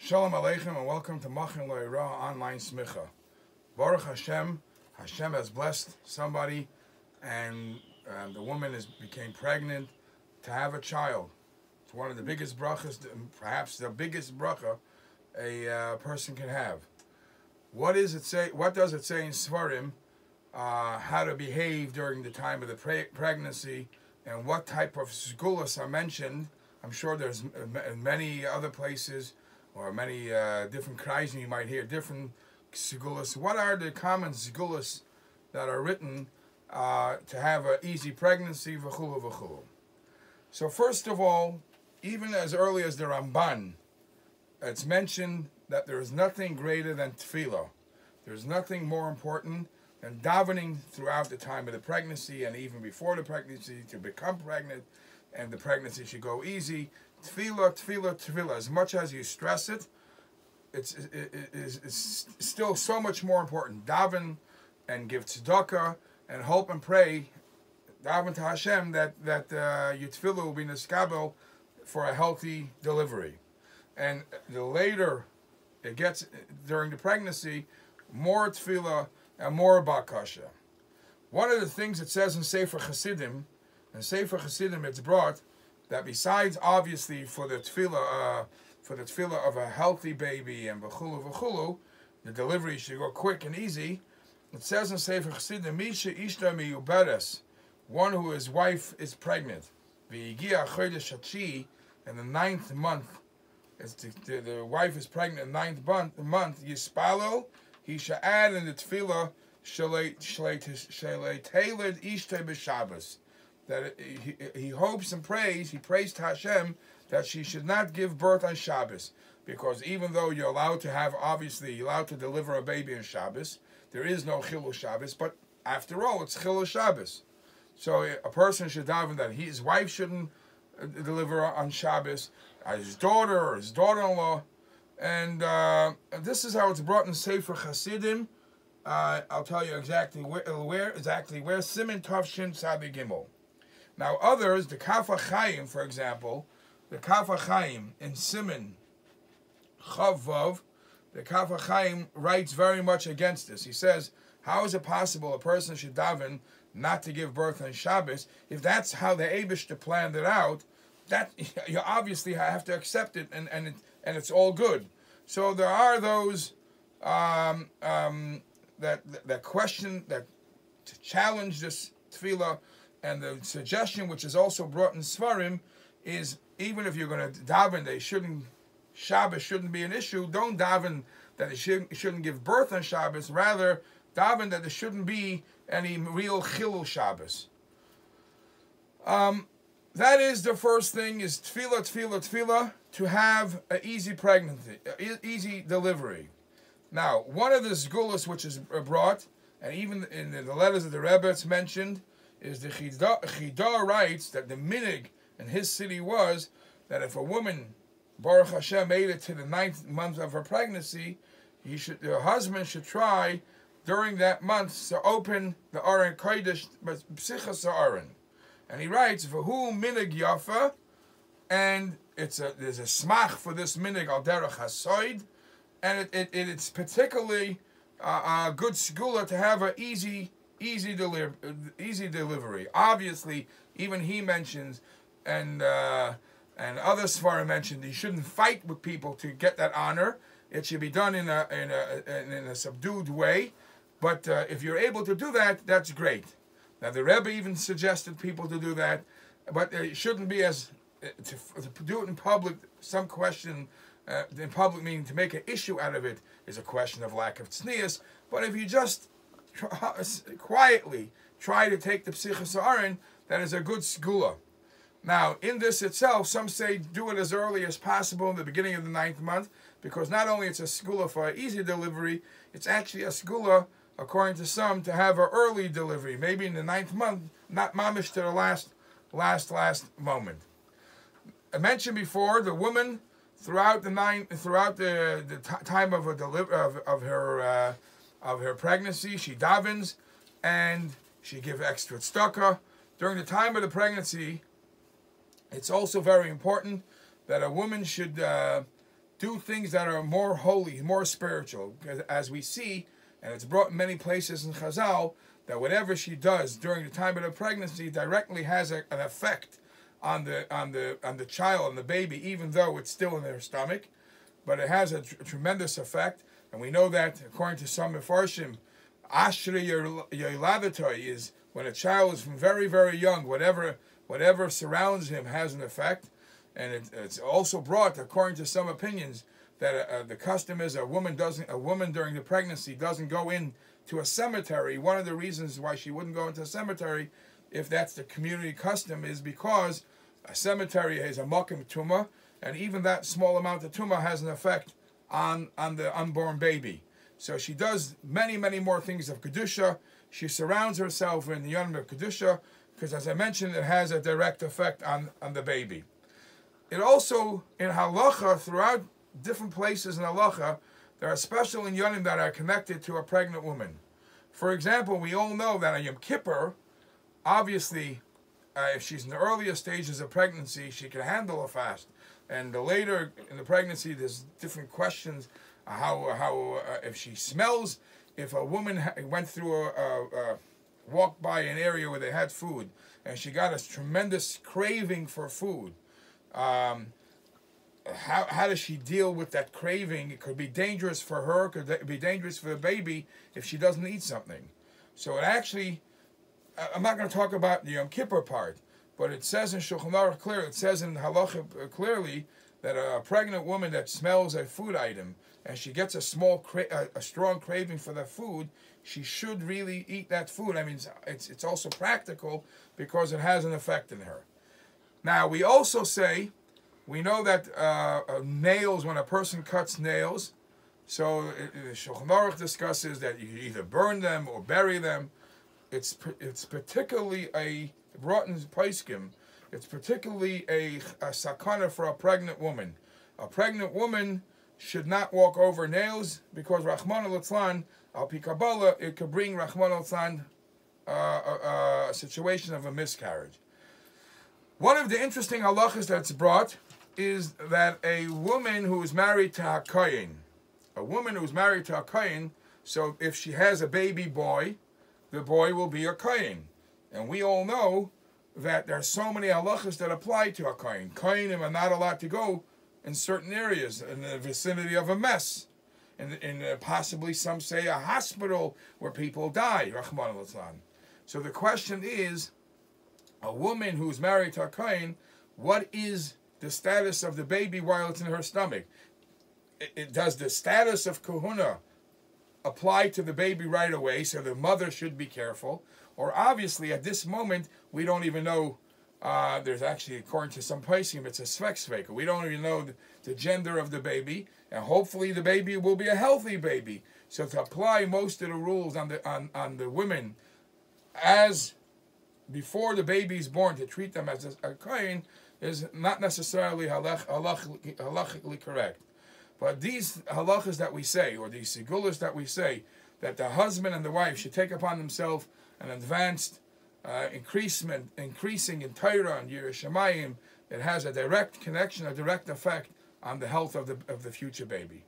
Shalom Aleichem and welcome to Machin Lo'ira online Smicha. Baruch Hashem, Hashem has blessed somebody and the woman became pregnant to have a child. It's one of the biggest brachas, perhaps the biggest bracha a person can have. What does it say? What does it say in Svarim how to behave during the time of the pregnancy, and what type of segulas are mentioned? I'm sure there's many other places or many different kreisen you might hear different segulas. What are the common segulas that are written to have an easy pregnancy, v'chulu v'chulu? So first of all, even as early as the Ramban, it's mentioned that there is nothing greater than tefillah. There's nothing more important than davening throughout the time of the pregnancy and even before the pregnancy to become pregnant, and the pregnancy should go easy. Tefillah, tefillah, tefillah. As much as you stress it, it's still so much more important. Daven and give tzedakah and hope and pray. Daven to Hashem that your tefillah will be niskabel for a healthy delivery. And the later it gets during the pregnancy, more tefillah and more bakasha. One of the things it says in Sefer Chassidim, it's brought that besides obviously for the tefillah of a healthy baby and v'chulu v'chulu, the delivery should go quick and easy. It says in Sefer Chassidim, Misha ishta miyuberes, one who his wife is pregnant, v'yigia chodesh hatshi, in the 9th month, the wife is pregnant in the 9th month, yispalo, he should add in the tefillah shalei tailed ishte b'Shabbos, that he hopes and prays, he prays to Hashem that she should not give birth on Shabbos, because even though you're allowed to deliver a baby on Shabbos, there is no chilul Shabbos, but after all, it's chilul Shabbos. So a person should daven that his wife shouldn't deliver on Shabbos, his daughter or his daughter-in-law, and this is how it's brought in Sefer Chassidim. I'll tell you exactly where Siman Tov Shin Tzadi Gimel. Now others, the Kaf HaChaim, for example, the Kaf HaChaim in Siman Chav Vav, the Kaf HaChaim writes very much against this. He says, how is it possible a person should daven not to give birth on Shabbos? If that's how the Eibishter planned it out, that you obviously have to accept it, and it's all good. So there are those that question, that to challenge this tefillah, and the suggestion, which is also brought in Svarim, is even if you're going to daven that Shabbos shouldn't be an issue, don't daven that it shouldn't give birth on Shabbos. Rather, daven that there shouldn't be any real chilul Shabbos. That is the first thing, is tefillah, tefillah, tefillah, to have an easy pregnancy, easy delivery. Now, one of the segulas which is brought, and even in the letters of the Rebbe it's mentioned, is the Chida writes that the minig in his city was that if a woman, Baruch Hashem, made it to the 9th month of her pregnancy, the husband should try during that month to open the Aron Kodesh, Psichas Aron. And he writes, V'hu minig yafa, and there's a smach for this minig al derech hasoid, and it's particularly a good segula to have an easy delivery. Obviously, even he mentions, and other Svarim mentioned, you shouldn't fight with people to get that honor. It should be done in a subdued way. But if you're able to do that, that's great. Now the Rebbe even suggested people to do that, but it shouldn't be to do it in public. Some question in public, meaning to make an issue out of it, is a question of lack of tznius. But if you just quietly try to take the Psichas Aaron, that is a good segula. Now, in this itself, some say do it as early as possible in the beginning of the 9th month, because not only it's a segula for an easy delivery, it's actually a segula, according to some, to have an early delivery, maybe in the 9th month, not mamish to the last moment. I mentioned before, the woman throughout the time of her pregnancy, she davens and she gives extra tzedakah. During the time of the pregnancy, it's also very important that a woman should do things that are more holy, more spiritual. Because as we see, and it's brought in many places in Chazal, that whatever she does during the time of the pregnancy directly has an effect on the child and the baby, even though it's still in their stomach. But it has a tremendous effect, and we know that according to some Mefarshim, Ashri Yoladatoy is when a child is from very, very young, whatever surrounds him has an effect. And it's also brought, according to some opinions, that the custom is a woman during the pregnancy doesn't go into a cemetery. One of the reasons why she wouldn't go into a cemetery, if that's the community custom, is because a cemetery is a makom tumah, and even that small amount of tumah has an effect on the unborn baby. So she does many, many more things of kedusha. She surrounds herself in the yom of kedusha, because as I mentioned, it has a direct effect on the baby. It also, in halacha, throughout different places in halacha, there are special inyanim that are connected to a pregnant woman. For example, we all know that on Yom Kippur, obviously, if she's in the earlier stages of pregnancy, she can handle a fast. And the later in the pregnancy, there's different questions, how if she smells, if a woman went through walked by an area where they had food, and she got a tremendous craving for food, how does she deal with that craving? It could be dangerous for her, could be dangerous for the baby if she doesn't eat something. So it actually, I'm not going to talk about the Yom Kippur part, but it says in Shulchan Aruch clearly, it says in Halacha clearly that a pregnant woman that smells a food item and she gets a strong craving for that food, she should really eat that food. I mean, it's also practical because it has an effect in her. Now, we also say, we know that nails, when a person cuts nails, so Shulchan Aruch discusses that you either burn them or bury them. It's particularly brought in Paiskim, it's particularly a sakana for a pregnant woman. A pregnant woman should not walk over nails because Rahman al-Litzlan, al-Pi Kabbalah, it could bring Rahman al-Litzlan a situation of a miscarriage. One of the interesting halachas that's brought is that a woman who is married to a kohen, so if she has a baby boy, the boy will be a kohen. And we all know that there are so many halachas that apply to a kohen. Kohenim are not allowed to go in certain areas, in the vicinity of a mess, in possibly some say a hospital where people die, Rahman al-Litzlan. So the question is, a woman who's married to a kohen, what is the status of the baby while it's in her stomach? Does the status of kahuna apply to the baby right away, so the mother should be careful? Or obviously, at this moment, we don't even know, there's actually, according to some Paiskim, it's a svek. We don't even know the gender of the baby, and hopefully the baby will be a healthy baby. So to apply most of the rules on the women as before the baby is born, to treat them as a kohen, is not necessarily halachically correct. But these halachas that we say, or these segulas that we say, that the husband and the wife should take upon themselves an advanced increasing in Torah and Yiras Shamayim, it has a direct connection, a direct effect on the health of the future baby.